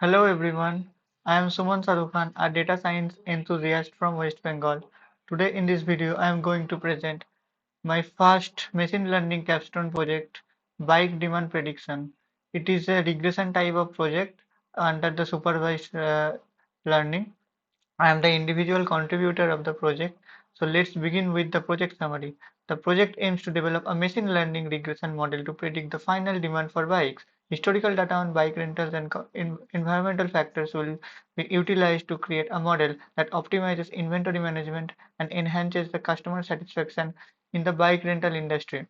Hello everyone, I am Suman Sarukhan, a data science enthusiast from West Bengal. Today in this video I am going to present my first machine learning capstone project, bike demand prediction. It is a regression type of project under the supervised learning. I am the individual contributor of the project. So let's begin with the project summary. The project aims to develop a machine learning regression model to predict the final demand for bikes. Historical data on bike rentals and environmental factors will be utilized to create a model that optimizes inventory management and enhances the customer satisfaction in the bike rental industry.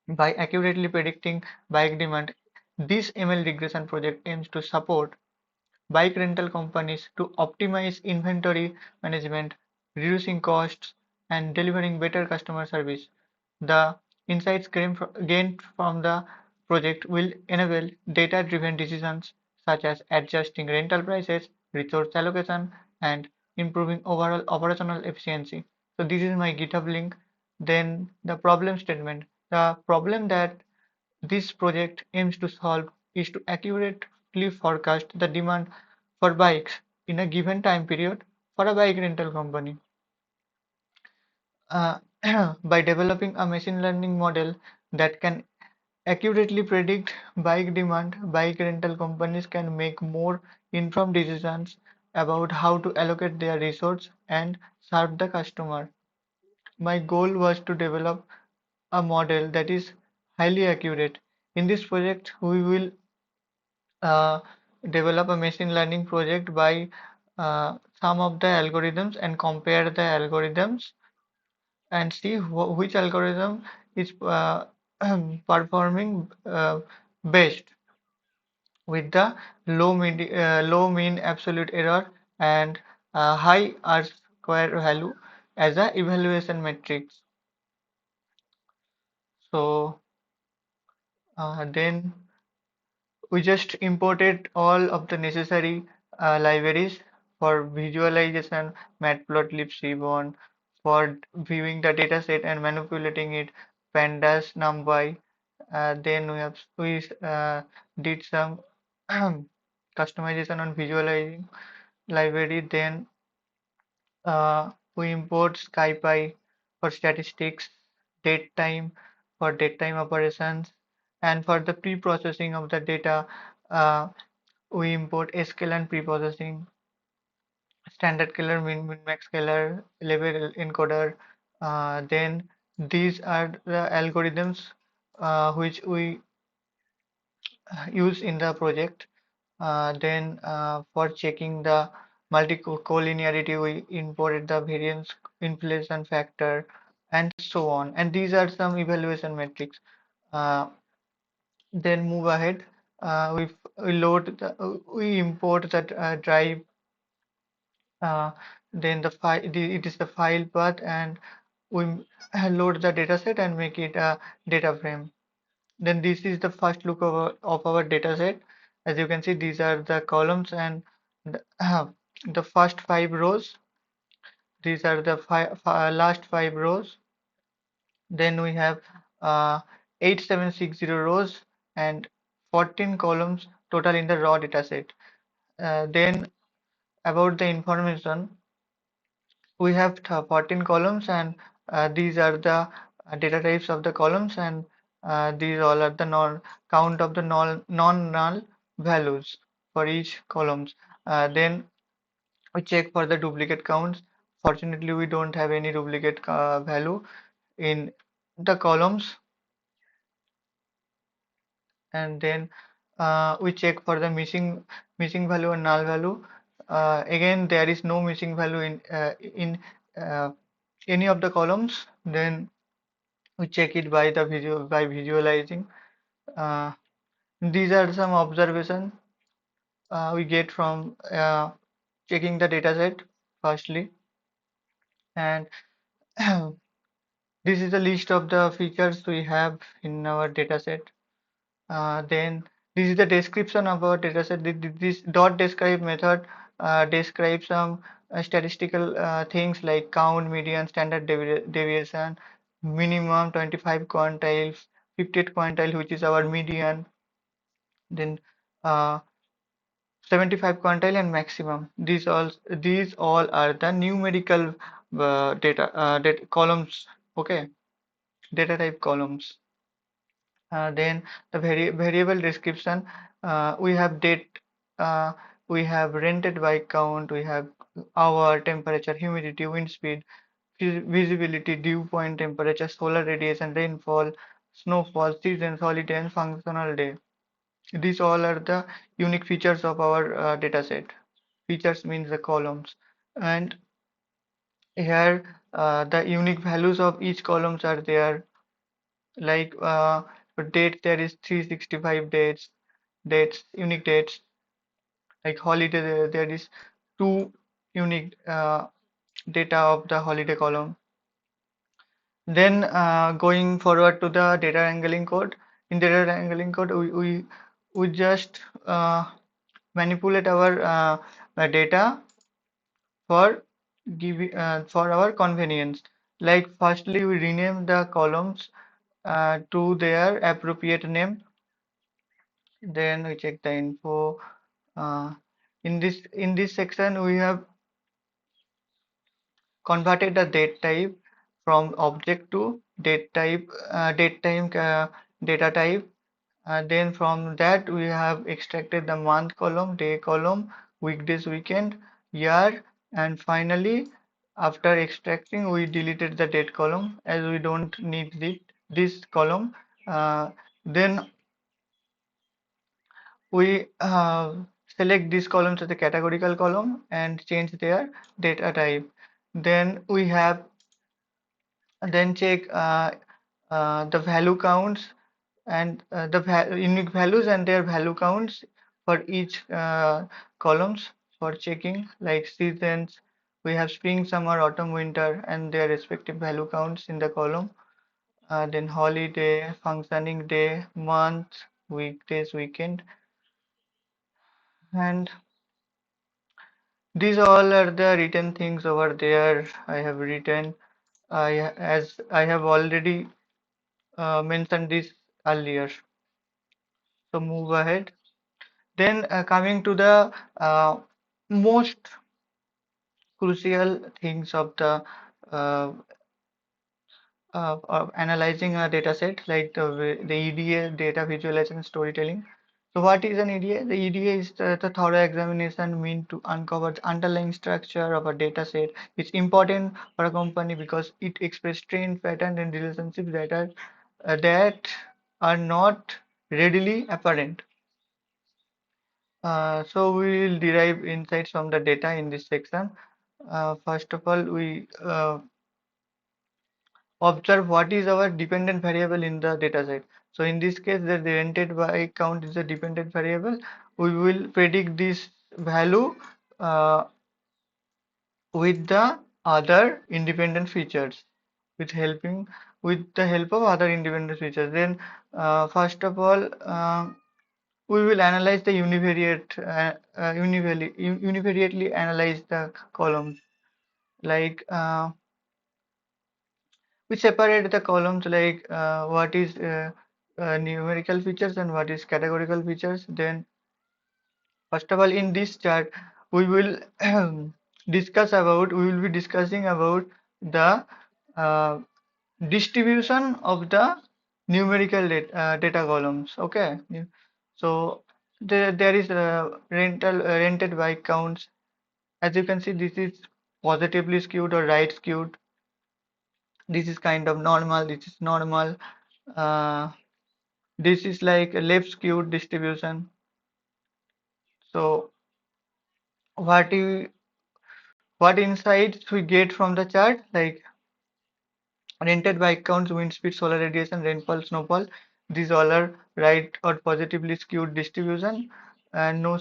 By accurately predicting bike demand, this ML regression project aims to support bike rental companies to optimize inventory management, reducing costs, and delivering better customer service. The insights gained from the project will enable data-driven decisions such as adjusting rental prices, resource allocation, and improving overall operational efficiency. So this is my GitHub link. Then the problem statement. The problem that this project aims to solve is to accurately forecast the demand for bikes in a given time period for a bike rental company. Uh, by developing a machine learning model that can accurately predict bike demand, bike rental companies can make more informed decisions about how to allocate their resources and serve the customer. My goal was to develop a model that is highly accurate. In this project, we will uh, develop a machine learning project by some of the algorithms and compare the algorithms and see which algorithm is performing best with the low mean absolute error and high R square value as a evaluation metrics. So then we just imported all of the necessary libraries for visualization, matplotlib, seaborn, for viewing the dataset and manipulating it, pandas, numpy. Then we did some customization on visualizing library. Then we import SciPy for statistics, date time for date time operations, and for the pre-processing of the data, uh, we import sklearn pre-processing, standard killer, min max killer, level encoder. Then these are the algorithms which we use in the project. Then for checking the multi-collinearity, we imported the variance inflation factor and so on. And these are some evaluation metrics. Uh, then move ahead. We import that drive. Uh, then it is the file path, and we load the dataset and make it a data frame. Then this is the first look of our data set. As you can see, these are the columns and the, the first 5 rows. These are the last 5 rows. Then we have 8760 rows and 14 columns total in the raw data set. Then about the information, we have 14 columns, and these are the data types of the columns, and these all are the count of the non-null values for each columns. Then we check for the duplicate counts. Fortunately, we don't have any duplicate value in the columns. And then we check for the missing value and null value. Again, there is no missing value in uh, any of the columns. Then we check it by the visualizing. Uh, these are some observation we get from checking the dataset firstly, and this is the list of the features we have in our dataset. Then this is the description of our dataset. This dot describe method describes some statistical things like count, median, standard deviation, minimum 25 quantiles, 58 quantile, which is our median. Then uh, 75 quantile and maximum. These all are the numerical data columns. Okay, data type columns. Then the variable description, we have date, uh, we have rented by count, we have hour, temperature, humidity, wind speed, visibility, dew point temperature, solar radiation, rainfall, snowfall, seasons, holiday, and functional day. These all are the unique features of our dataset. Features means the columns, and here the unique values of each columns are there. Like for date, there is 365 dates, unique dates. Like holiday, there is two unique data of the holiday column. Then going forward to the data wrangling code. In data wrangling code, we just manipulate our data for for our convenience. Like firstly, we rename the columns to their appropriate name. Then we check the info. Uh, in this section, we have converted the date type from object to date type, date time data type. Then from that we have extracted the month column, day column, weekdays, weekend, year, and finally after extracting we deleted the date column as we don't need this column. Then we select these columns as a categorical column and change their data type. Then we have then check the value counts and the unique values and their value counts for each columns for checking, like seasons. We have spring, summer, autumn, winter, and their respective value counts in the column. Then holiday, functioning day, month, weekdays, weekend, and these all are the written things over there. I have written. As I have already mentioned this earlier. So move ahead. Then coming to the most crucial things of the of analyzing a data set, like the EDA, data visualization storytelling. So what is an EDA? The EDA is the thorough examination meant to uncover the underlying structure of a data set. It's important for a company because it expresses trend, pattern, and relationships that are not readily apparent. So we will derive insights from the data in this section. First of all, we observe what is our dependent variable in the dataset. So in this case, the rented by count is a dependent variable. We will predict this value uh, with the other independent features, with helping with the help of other independent features. Then first of all, we will analyze the univariately analyze the columns, like we separate the columns, like what is numerical features and what is categorical features. Then first of all, in this chart we will we will be discussing about the uh, distribution of the numerical data columns. Okay, so there is rented by counts. As you can see, this is positively skewed or right skewed. This is kind of normal. This is normal. Uh, this is like a left skewed distribution. So what you what insights we get from the chart, like rented by counts, wind speed, solar radiation, rainfall, snowfall. These all are right or positively skewed distribution, and no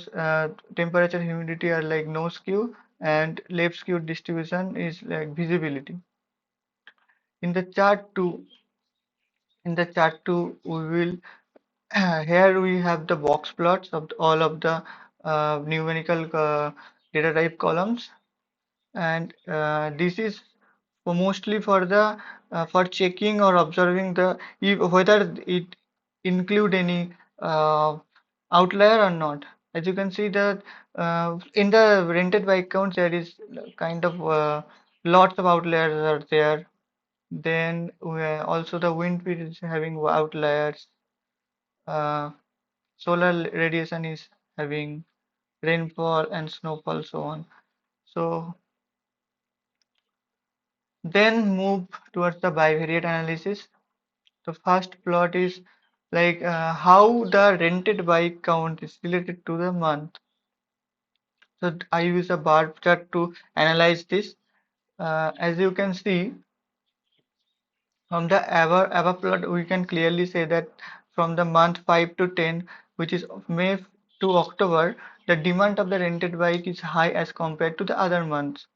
temperature, humidity are like no skew, and left skewed distribution is like visibility. In the chart two, we will here we have the box plots of all of the numerical data type columns, and this is mostly for the for checking or observing the if, whether it include any uh, outlier or not. As you can see that in the rented bike counts there is kind of lots of outliers are there. Then also the wind speed is having outliers. Uh, Solar radiation is having rainfall and snowfall so on. So then move towards the bivariate analysis. The first plot is like how the rented bike count is related to the month. So I use a bar chart to analyze this. As you can see from the ever plot, we can clearly say that from the month 5 to 10, which is May to October, the demand of the rented bike is high as compared to the other months.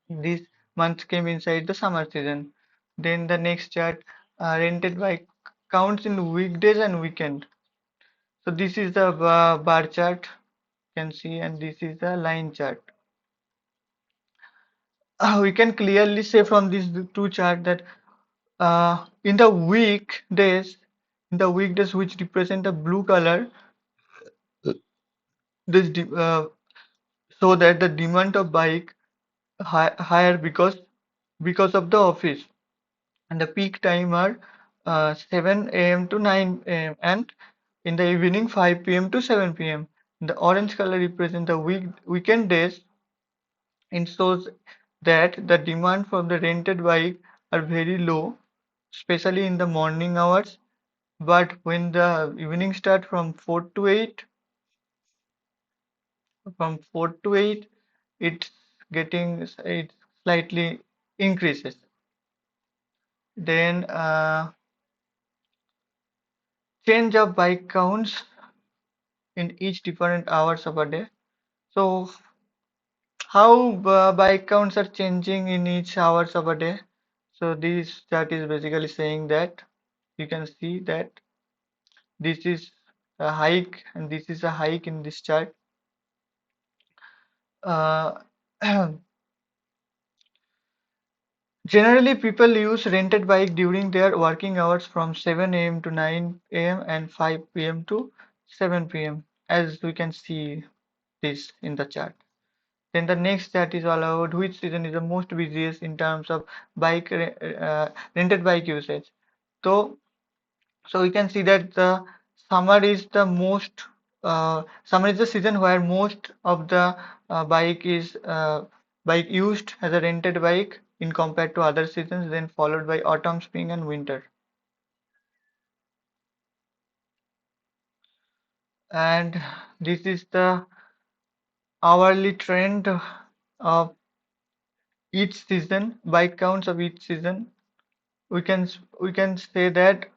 These months came inside the summer season. Then the next chart, rented bike counts in weekdays and weekend. So this is the bar chart you can see, and this is the line chart. We can clearly say from these two charts that in the weekdays which represent the blue color, this so that the demand of bike higher because of the office, and the peak time are 7 a.m. to 9 a.m. and in the evening 5 p.m. to 7 p.m. The orange color represents the weekend days and shows that the demand for the rented bike are very low, especially in the morning hours. But when the evening start from 4 to 8, it's it slightly increases. Then change of bike counts in each different hours of a day. So how bike counts are changing in each hours of a day. So this chart is basically saying that you can see that this is a hike and this is a hike in this chart. Uh, Generally, people use rented bike during their working hours from 7 a.m. to 9 a.m. and 5 p.m. to 7 p.m. as we can see this in the chart. Then the next chart is all about which season is the most busiest in terms of rented bike usage. So, so we can see that the summer is the season where most of the bike used as a rented bike in compared to other seasons, then followed by autumn, spring, and winter. And this is the hourly trend of each season, bike counts of each season. We can say that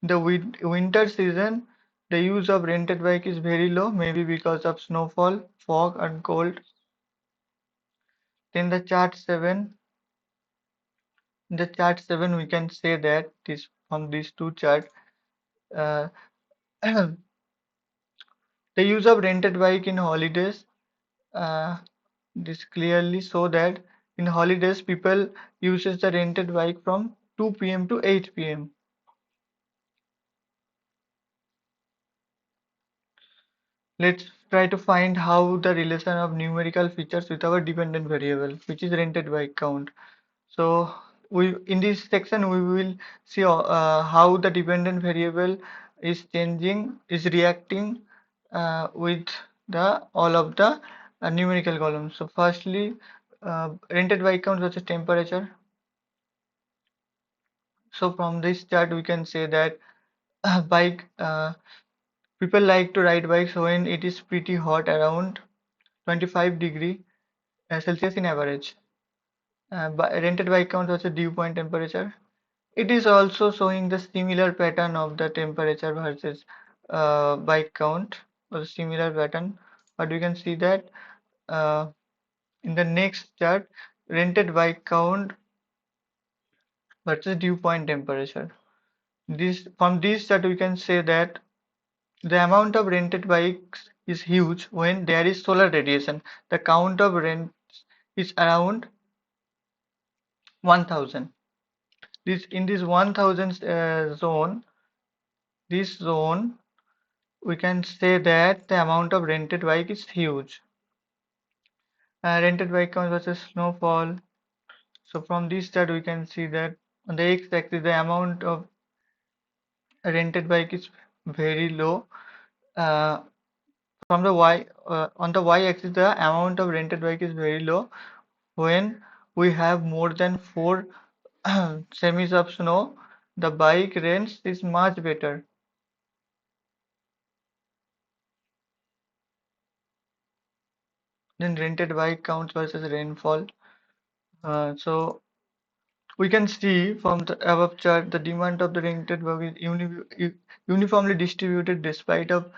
the winter season, the use of rented bike is very low, maybe because of snowfall, fog, and cold. Then the chart 7, we can say that this from these two charts, uh, the use of rented bike in holidays. Uh, this clearly show that in holidays people uses the rented bike from 2 p.m. to 8 p.m. Let's try to find how the relation of numerical features with our dependent variable, which is rented bike count. So we in this section we will see how the dependent variable is changing, is reacting with the all of the numerical columns. So firstly, rented bike count versus temperature. So from this chart we can say that bike people like to ride bikes when it is pretty hot around 25 degree Celsius in average. Rented bike count versus dew point temperature. It is also showing the similar pattern of the temperature versus bike count or similar pattern. But we can see that uh, in the next chart, rented bike count versus dew point temperature. This from this chart we can say that the amount of rented bikes is huge when there is solar radiation. The count of rents is around 1000. This in this 1000 zone, this zone we can say that the amount of rented bike is huge. Rented bike count versus snowfall. So from this chart we can see that on the x-axis the amount of rented bike is very low. Uh, from the y on the y-axis the amount of rented bike is very low when we have more than 4 semis of snow. The bike rents is much better than rented bike counts versus rainfall. So we can see from the above chart the demand of the rented bike is uniformly distributed despite of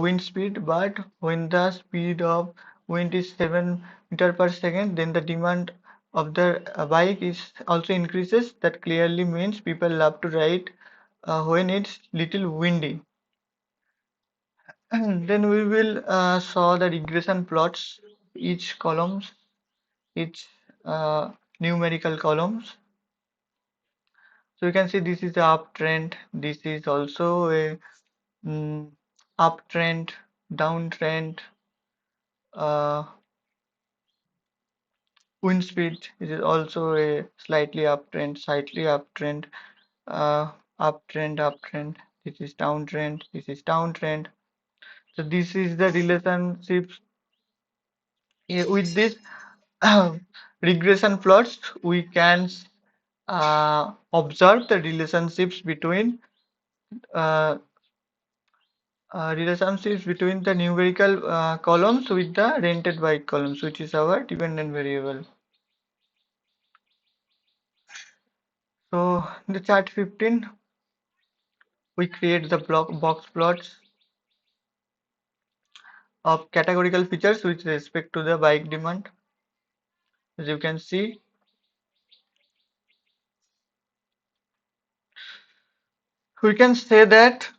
wind speed, but when the speed of wind is 7 meter per second, then the demand of the bike is also increases. That clearly means people love to ride when it's little windy. Then we will saw the regression plots, each columns, each numerical columns. So you can see this is the uptrend. This is also a mm, uptrend, downtrend. Uh, Wind speed is also a slightly uptrend, uh, uptrend. This is downtrend. This is downtrend. So this is the relationships. With this regression plots. We can observe the uh, relationships between the numerical columns with the rented by columns, which is our dependent variable. So in the chart 15, we create the block box plots of categorical features with respect to the bike demand. As you can see, we can say that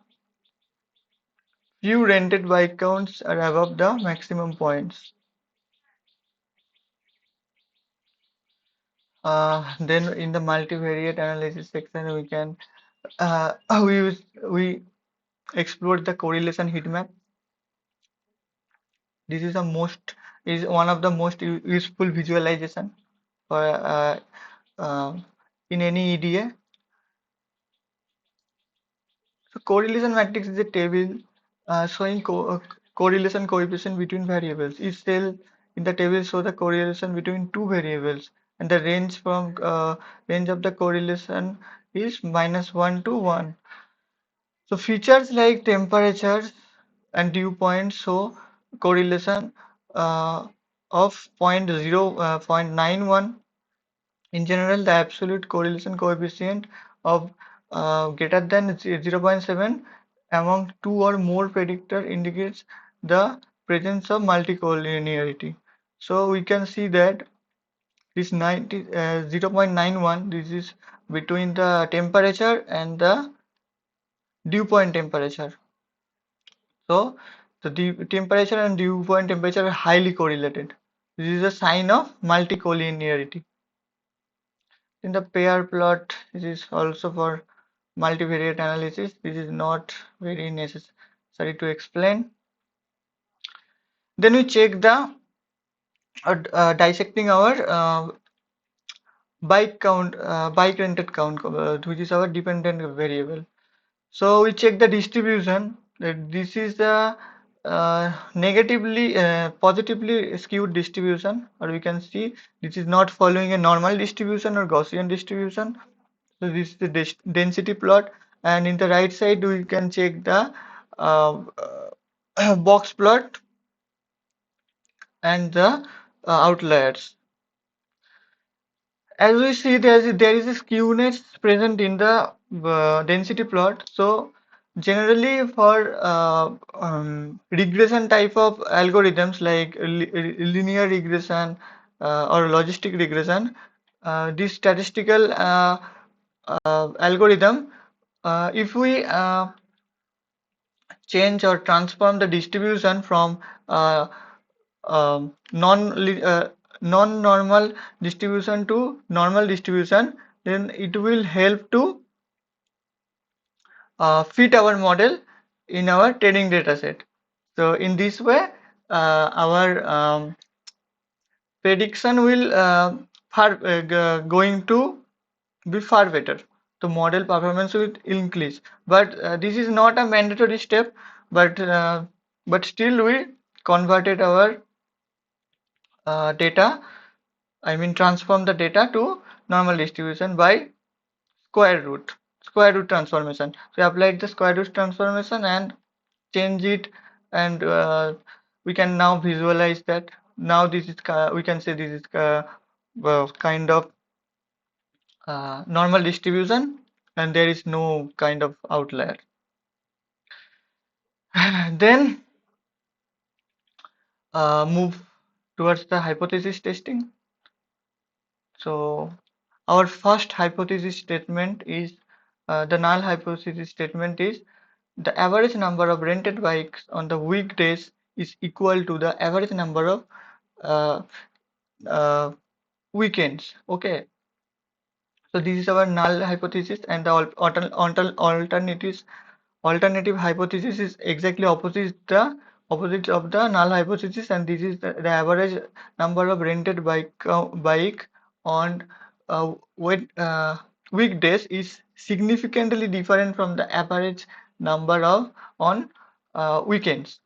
few rented bike counts are above the maximum points. Then in the multivariate analysis section, we can uh, we we explore the correlation heat map. This is one of the most useful visualization for in any EDA. So correlation matrix is a table showing correlation coefficient between variables. Each cell in the table shows the correlation between two variables, and the range of the correlation is -1 to 1. So features like temperatures and dew points show correlation of zero 0.91. In general, the absolute correlation coefficient of greater than 0.7 among two or more predictor indicates the presence of multicollinearity. So we can see that this 0.91, this is between the temperature and the dew point temperature. So the temperature and dew point temperature are highly correlated. This is a sign of multicollinearity. In the pair plot, this is also for multivariate analysis. This is not very necessary to explain. Then we check the dissecting our bike rented count, which is our dependent variable. So we check the distribution. This is the positively skewed distribution, or we can see this is not following a normal distribution or Gaussian distribution. So this is the density plot, and in the right side we can check the box plot and the outliers. As we see, there is a skewness present in the density plot. So generally for regression type of algorithms like linear regression or logistic regression, this statistical algorithm, if we change or transform the distribution from uh, um, non non-normal distribution to normal distribution, then it will help to fit our model in our training data set. So in this way, our prediction will going to be far better. The model performance will increase, but this is not a mandatory step. But still, we converted our data. I mean, transform the data to normal distribution by square root transformation. So we applied the square root transformation and change it, and we can now visualize that. Now this is we can say this is kind of normal distribution, and there is no kind of outlier. Then move towards the hypothesis testing. So our first hypothesis statement is the null hypothesis statement is the average number of rented bikes on the weekdays is equal to the average number of uh, uh, weekends. Okay, so this is our null hypothesis, and the alternative hypothesis is exactly opposite of the null hypothesis, and this is the average number of rented bike on with weekdays is significantly different from the average number of on weekends.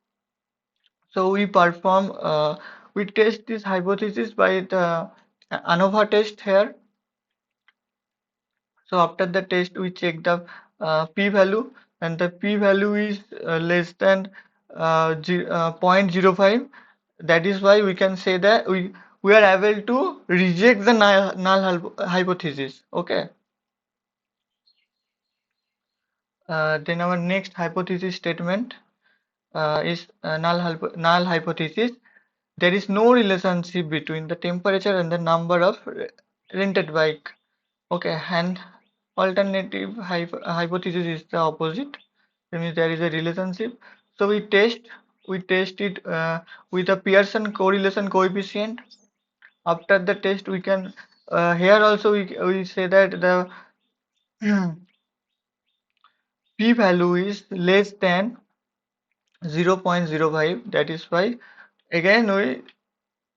So we test this hypothesis by the ANOVA test here. So after the test, we check the p-value, and the p-value is less than 0.05. That is why we can say that we are able to reject the null hypothesis. Okay. Then our next hypothesis statement is null hypothesis. There is no relationship between the temperature and the number of rented bike. Okay, and alternative hypothesis is the opposite. That means there is a relationship. So we test it with a Pearson correlation coefficient. After the test, we can here also we say that the p-value is less than 0.05. That is why again we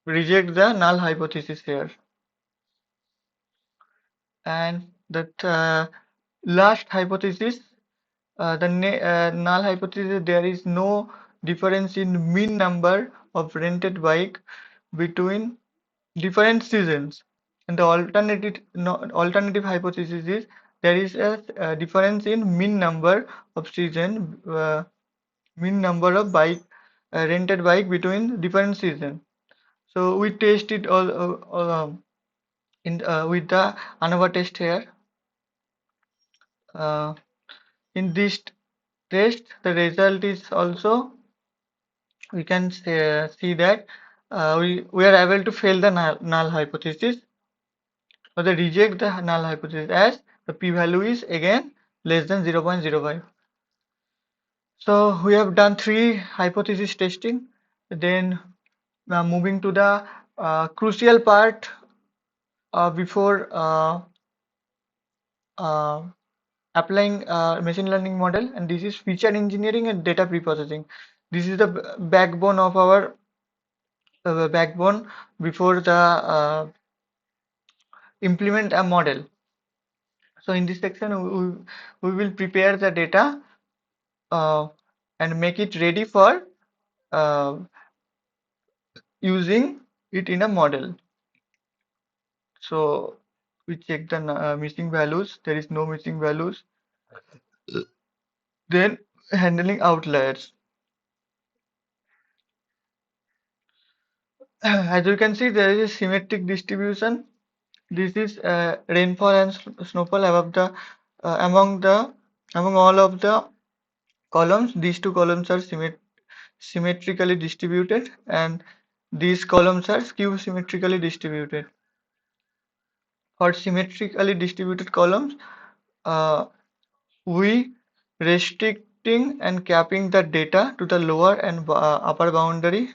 reject the null hypothesis here. And that last hypothesis, the null hypothesis, there is no difference in mean number of rented bike between different seasons. And the alternative hypothesis is there is a difference in mean number of rented bike between different seasons. So we test it all in with the ANOVA test here. Uh, in this test, the result is also we can see that we are able to fail the null hypothesis, or the reject the null hypothesis, as the p-value is again less than 0.05. So we have done 3 hypothesis testing. Then moving to the crucial part before uh, applying machine learning model, and this is feature engineering and data preprocessing. This is the backbone of our backbone before the implement a model. So in this section, we will prepare the data uh, and make it ready for uh, using it in a model. So we check the missing values. There is no missing values. Then handling outliers. As you can see, there is a symmetric distribution. This is rainfall and snowfall above the among all of the columns. These two columns are symmetrically distributed, and these columns are skew symmetrically distributed. For symmetrically distributed columns, uh, we restricting and capping the data to the lower and upper boundary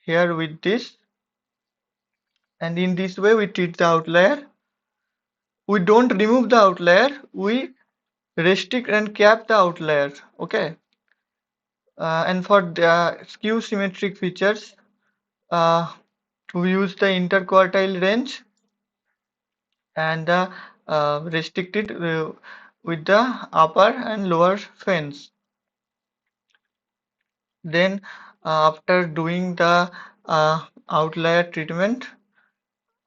here with this, and in this way we treat the outlier. We don't remove the outlier, we restrict and cap the outlier. Okay, And for the skew symmetric features, uh, we use the interquartile range and the restricted with the upper and lower fence. Then after doing the outlier treatment,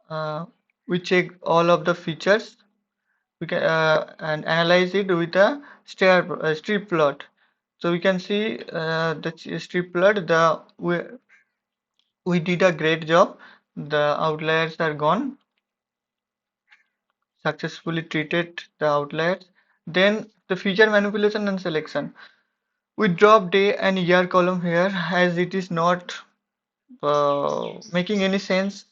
uh, we check all of the features. We can and analyze it with a strip plot. So we can see the strip plot. We did a great job. The outliers are gone. Successfully treated the outliers. Then the feature manipulation and selection. We drop day and year column here as it is not making any sense.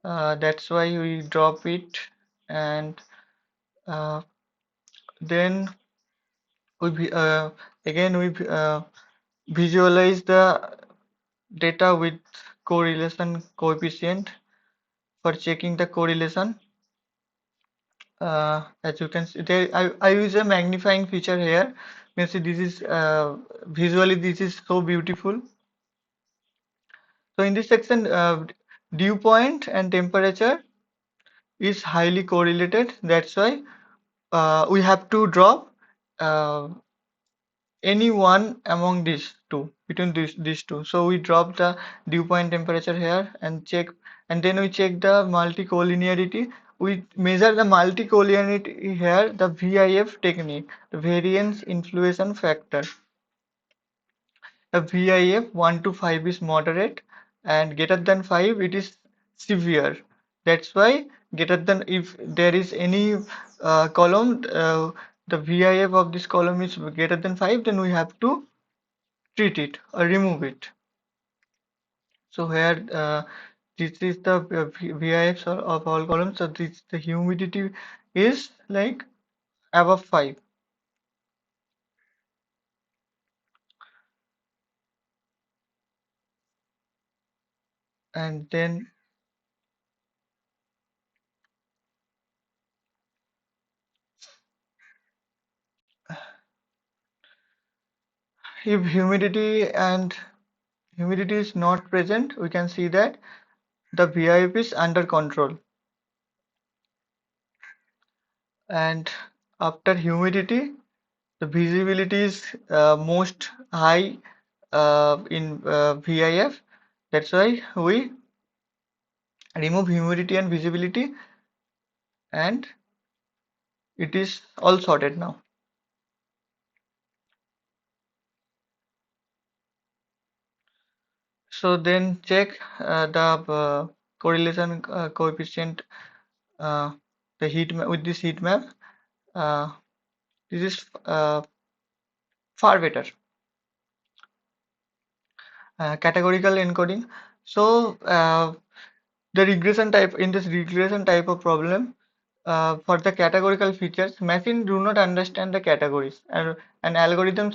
That's why we drop it, and uh, then we again we visualize the data with correlation coefficient for checking the correlation. As you can see there, I use a magnifying feature here. You can see this is visually this is so beautiful. So in this section, dew point and temperature is highly correlated. That's why we have to drop uh, any one among these two, between these two. So we drop the dew point temperature here and check, and then we check the multicollinearity. We measure the multicollinearity here, the VIF technique, the variance influence factor. The VIF 1 to 5 is moderate, and greater than 5 it is severe. That's why greater than, if there is any column, the VIF of this column is greater than 5, then we have to treat it or remove it. So here this is the VIFs of all columns. So this the humidity is like above 5, and then if humidity is not present, we can see that the VIF is under control. And after humidity, the visibility is most high in VIF. That's why we remove humidity and visibility, and it is all sorted now. So then check the correlation coefficient, uh, the heat map with this heat map. Uh, this is far better. Categorical encoding. So the regression type, in this regression type of problem, for the categorical features, machine do not understand the categories, and algorithms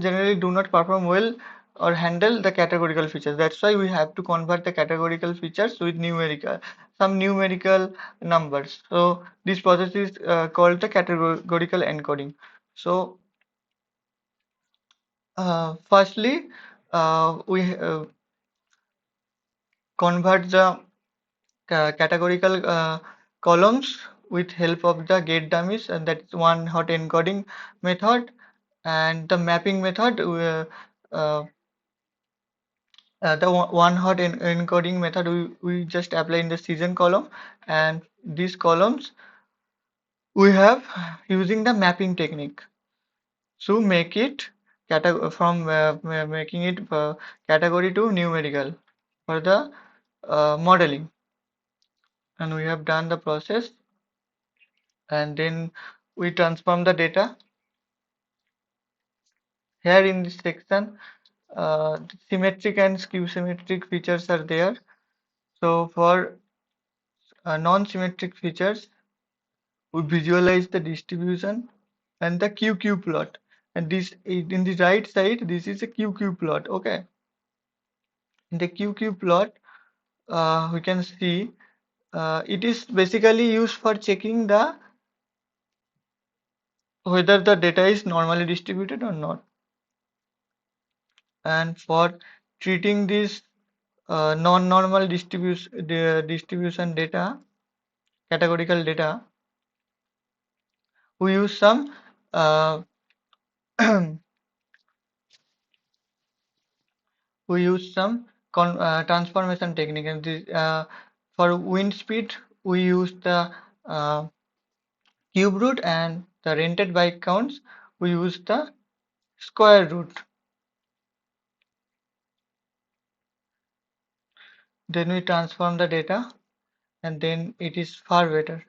generally do not perform well or handle the categorical features. That's why we have to convert the categorical features with some numerical numbers. So this process is called the categorical encoding. So firstly, we convert the categorical columns with help of the get dummies, and that's one hot encoding method. And the mapping method, uh, the one hot encoding method, we just apply in the season column, and these columns we have using the mapping technique to make it making it category to numerical for the modeling. And we have done the process, and then we transform the data. Here in this section, symmetric and skew symmetric features are there. So for non-symmetric features, we visualize the distribution and the QQ plot. And this in the right side, this is a QQ plot. Okay, in the QQ plot, we can see it is basically used for checking the whether the data is normally distributed or not. And for treating this non-normal distribution data, categorical data, we use some uh, we use some transformation technique. And this, for wind speed, we use the cube root, and the rented bike counts, we use the square root. Then we transform the data, and then it is far better.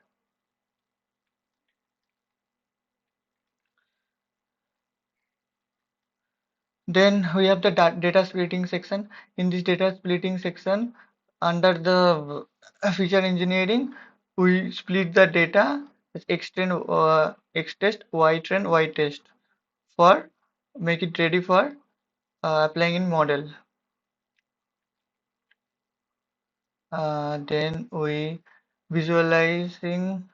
Then we have the data splitting section. In this data splitting section, under the feature engineering, we split the data as xtrain, xtest, ytrain, ytest for make it ready for applying in model. Then we visualizing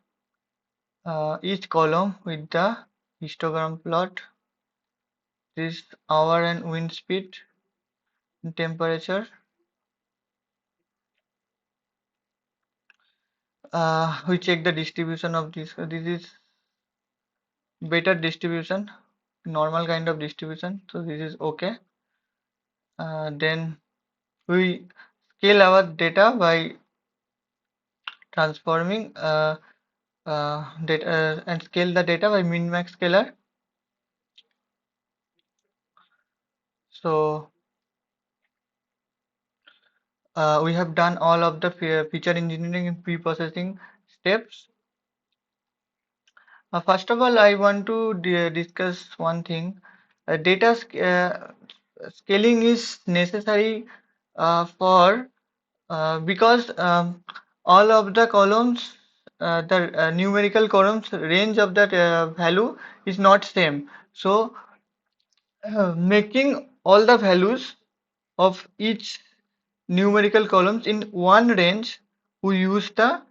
each column with the histogram plot. This hour and wind speed, temperature. We check the distribution of this. This is better distribution, normal kind of distribution. So this is okay. Then we scale our data by transforming data and scale the data by min-max scalar. So we have done all of the feature engineering and pre-processing steps. First of all, I want to discuss one thing. Data scaling is necessary for because all of the columns, the numerical columns range of that value is not same. So making all the values of each numerical columns in one range, we use the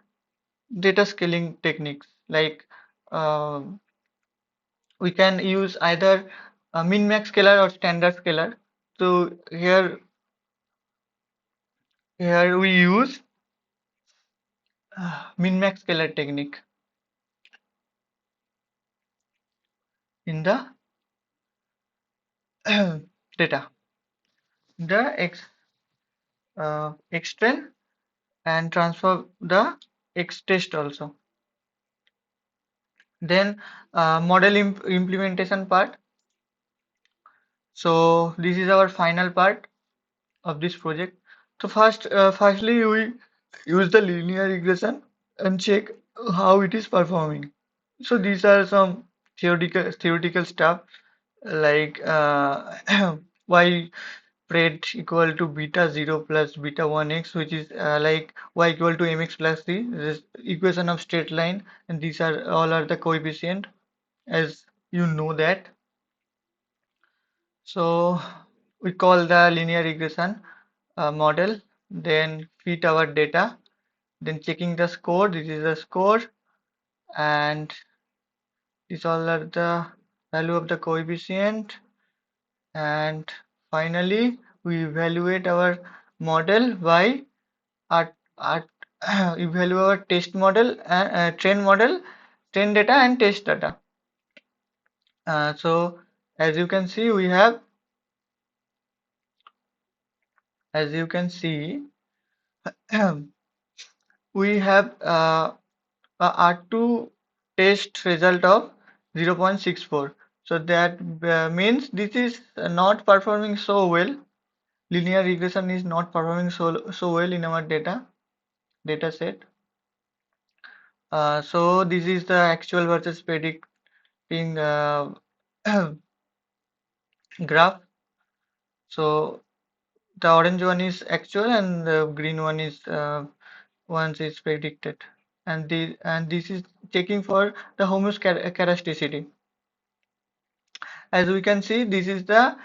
data scaling techniques. Like uh, we can use either min-max scalar or standard scalar. So here we use min-max scalar technique in the data. The extract and transfer the xtest also. Then model implementation part. So this is our final part of this project. So firstly we use the linear regression and check how it is performing. So these are some theoretical stuff like y pred equal to beta 0 plus beta 1x, which is like y equal to mx plus c. This is equation of straight line, and these are all are the coefficient, as you know that. So we call the linear regression model, then fit our data, then checking the score. This is the score, and these all are the value of the coefficient. And finally, we evaluate our model by our evaluate our test model and train data and test data. So as you can see, as you can see, we have a R2 test result of 0.64. So that means this is not performing so well. Linear regression is not performing so well in our data set. So this is the actual versus predicting graph. So the orange one is actual and the green one is once is predicted. And this is checking for the homeoscedasticity. As we can see, this is the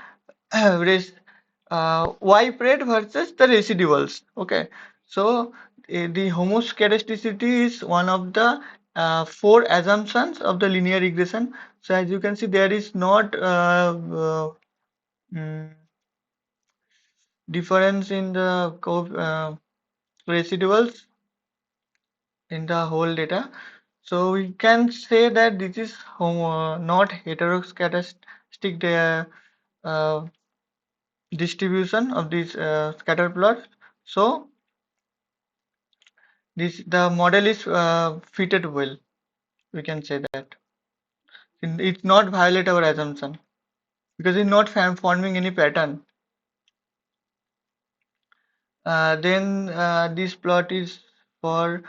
res y pred versus the residuals. Okay, so the homoscedasticity is one of the four assumptions of the linear regression. So as you can see, there is not mm, difference in the residuals in the whole data. So we can say that this is not heteroscedastic uh, distribution of this scatter plot. So this the model is fitted well. We can say that it's not violate our assumption because it's not forming any pattern. Then this plot is for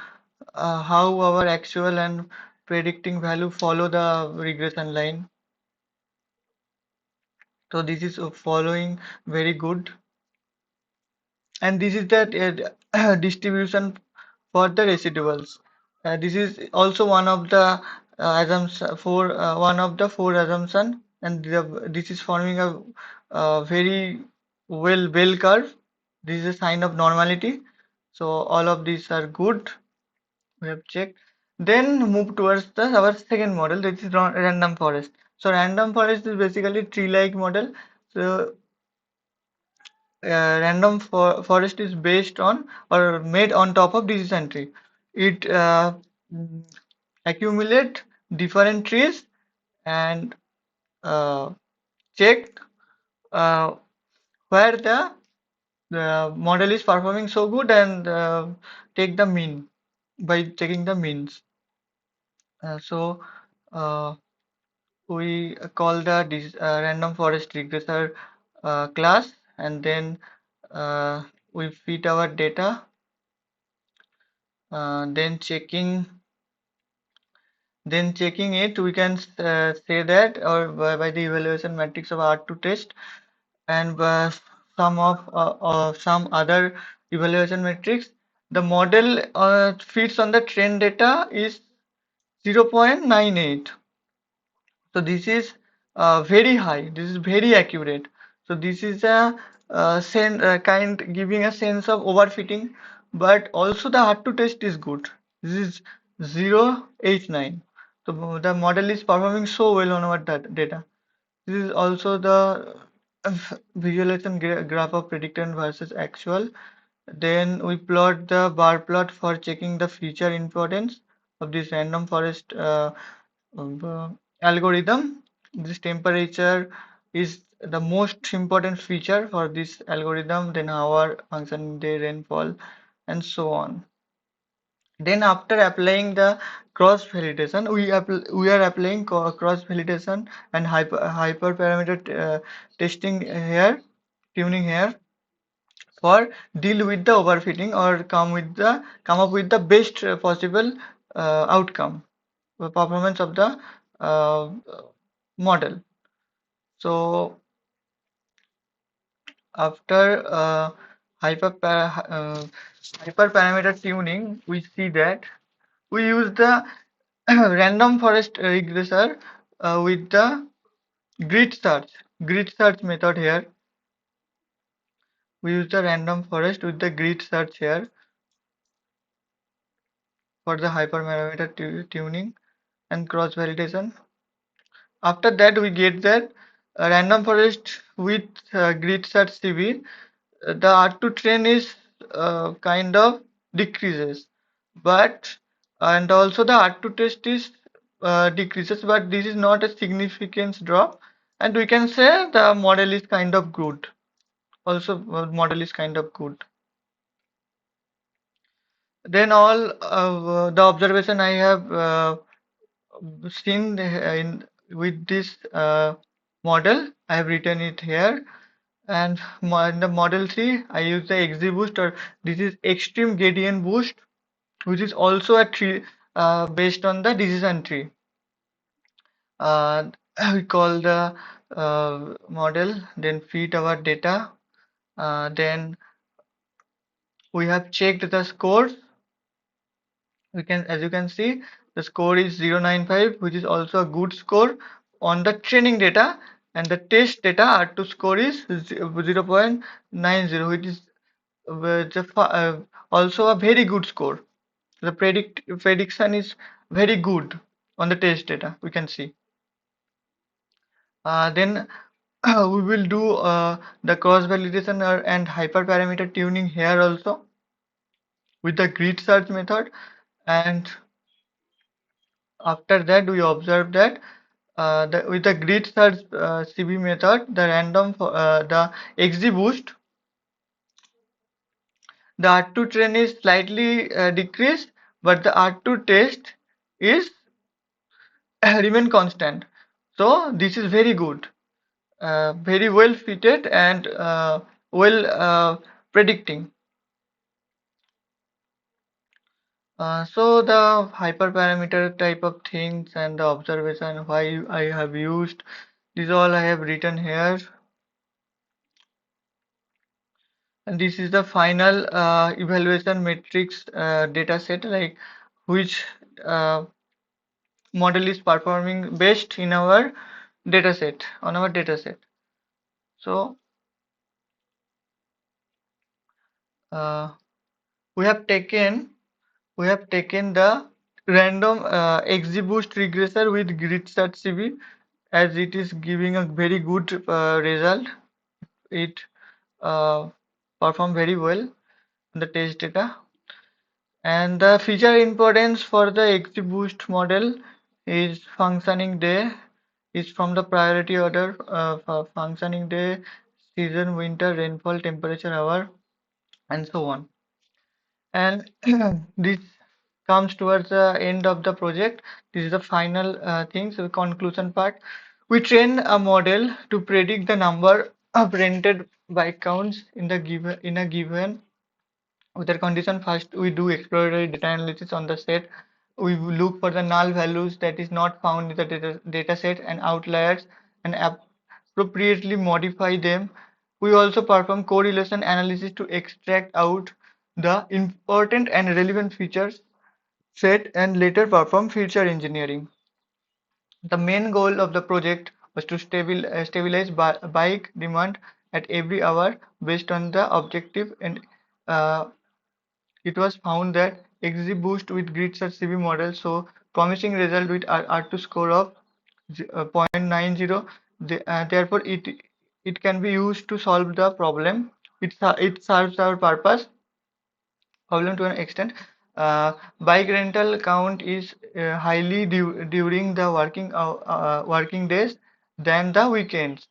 how our actual and predicting value follow the regression line. So this is following very good, and this is the distribution for the residuals. This is also one of the one of the four assumption, and this is forming a very well bell curve. This is a sign of normality. So all of these are good. We have checked. Then move towards our second model, that is random forest. So random forest is basically tree-like model. So random forest is based on or made on top of decision tree. It mm, accumulate different trees and uh, check uh, where the model is performing so good and take the mean by checking the means. So uh, we call the random forest regressor class, and then uh, we feed our data, then checking it, we can say that or by the evaluation matrix of R2 test and some other evaluation metrics, the model fits on the trend data is 0.98. So this is very high. This is very accurate. So this is a kind giving a sense of overfitting, but also the hard to test is good. This is 0.89. So the model is performing so well on our data. This is also the visualization graph of predicted versus actual. Then we plot the bar plot for checking the feature importance of this random forest algorithm. This temperature is the most important feature for this algorithm, then hour, function day, rainfall, and so on. Then after applying the cross validation, we are applying cross validation and hyperparameter testing here, tuning here for deal with the overfitting or come up with the best possible outcome performance of the uh, model. So after hyperparameter tuning, we see that we use the random forest regressor with the grid search method here. We use the random forest with the grid search here for the hyperparameter tuning and cross validation. After that, we get that random forest with grid search CV. The R2 train is kind of decreases, but and also the R2 test is decreases, but this is not a significant drop, and we can say the model is kind of good. Also, model is kind of good. Then all the observation I have seen in with this model, I have written it here. And in the model 3, I use the XGBoost, or this is extreme gradient boost, which is also a tree based on the decision tree. Uh, we call the model, then feed our data. Then we have checked the scores. As you can see, the score is 0.95, which is also a good score on the training data, and the test data R2 score is 0.90, which is also a very good score. The prediction is very good on the test data, we can see. Then we will do the cross validation and hyperparameter tuning here also with the grid search method. And after that, we observe that with the grid search CB method, the the XGBoost, the R2 train is slightly decreased, but the R2 test is remain constant. So this is very good, very well fitted and well predicting. So the hyperparameter type of things and the observation why I have used this all I have written here, and this is the final evaluation matrix data set, like which uh, model is performing best in our dataset on our dataset. So uh, we have taken the random XGBoost regressor with grid search CV, as it is giving a very good result. It uh, performed very well in the test data. And the feature importance for the XGBoost model is functioning day is from the priority order for functioning day, season, winter, rainfall, temperature, hour, and so on. And this comes towards the end of the project. This is the final thing, so the conclusion part. We train a model to predict the number of rented bike counts in the given in a given weather condition. First, we do exploratory data analysis on the set. We will look for the null values that is not found in the data set and outliers and appropriately modify them. We also perform correlation analysis to extract out the important and relevant features set and later perform feature engineering. The main goal of the project was to stabilize bike demand at every hour based on the objective, and uh, it was found that XGBoost with grid search CV model show promising result with R2 score of 0.90. Therefore, it can be used to solve the problem. It serves our problem to an extent. Bike rental count is highly during the working days than the weekends.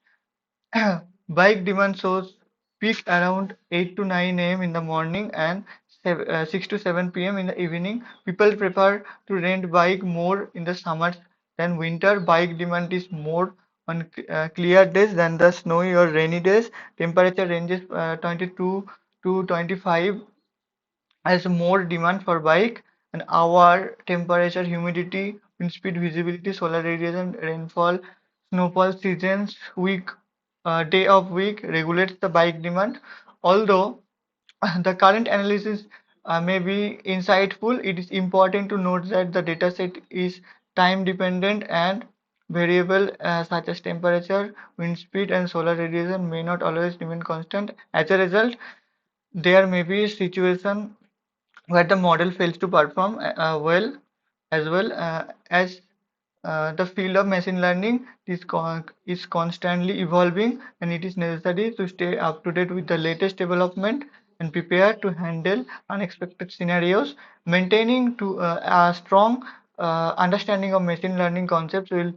Bike demand shows peak around 8 to 9 a.m. in the morning and 6 to 7 p.m. in the evening. People prefer to rent bike more in the summers than winter. Bike demand is more on clear days than the snowy or rainy days. Temperature ranges 22 to 25 has more demand for bike, and hour, temperature, humidity, wind speed, visibility, solar radiation, rainfall, snowfall seasons, day of week regulates the bike demand. Although the current analysis may be insightful, it is important to note that the dataset is time dependent and variable such as temperature, wind speed, and solar radiation may not always remain constant. As a result, there may be situation where the model fails to perform well as the field of machine learning is constantly evolving, and it is necessary to stay up to date with the latest development and prepare to handle unexpected scenarios. Maintaining a strong understanding of machine learning concepts will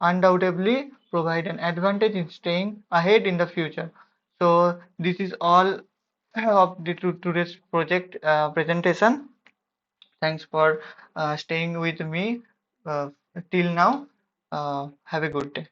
undoubtedly provide an advantage in staying ahead in the future. So this is all of the today's project presentation. Thanks for staying with me uh, till now. Have a good day.